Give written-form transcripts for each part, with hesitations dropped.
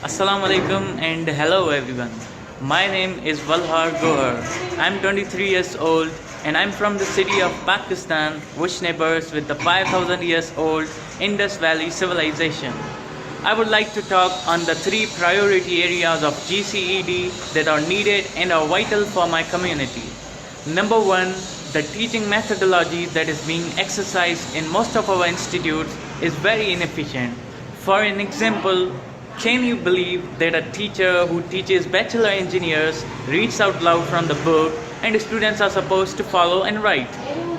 Assalamu alaikum and hello everyone. My name is Valhar Gohar. I'm 23 years old and I'm from the city of Pakistan, which neighbors with the 5000 years old Indus Valley civilization. I would like to talk on the three priority areas of GCED that are needed and are vital for my community. Number one, the teaching methodology that is being exercised in most of our institutes is very inefficient. For an example, can you believe that a teacher who teaches bachelor engineers reads out loud from the book and students are supposed to follow and write?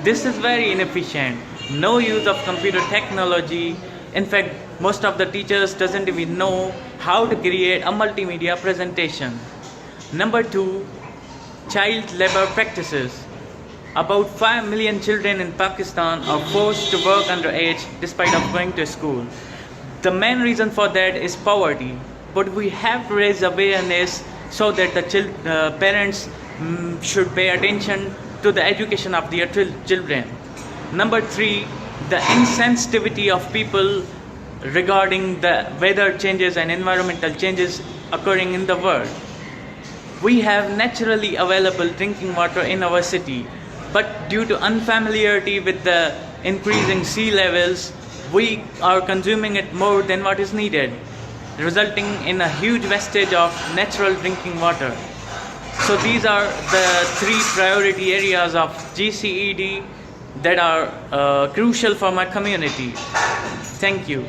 This is very inefficient. No use of computer technology. In fact, most of the teachers doesn't even know how to create a multimedia presentation. Number two, child labor practices. About 5 million children in Pakistan are forced to work underage despite of going to school. The main reason for that is poverty, but we have to raise awareness so that the parents should pay attention to the education of their children. Number three, the insensitivity of people regarding the weather changes and environmental changes occurring in the world. We have naturally available drinking water in our city, but due to unfamiliarity with the increasing sea levels, we are consuming it more than what is needed, resulting in a huge wastage of natural drinking water. So these are the three priority areas of GCED that are crucial for my community. Thank you.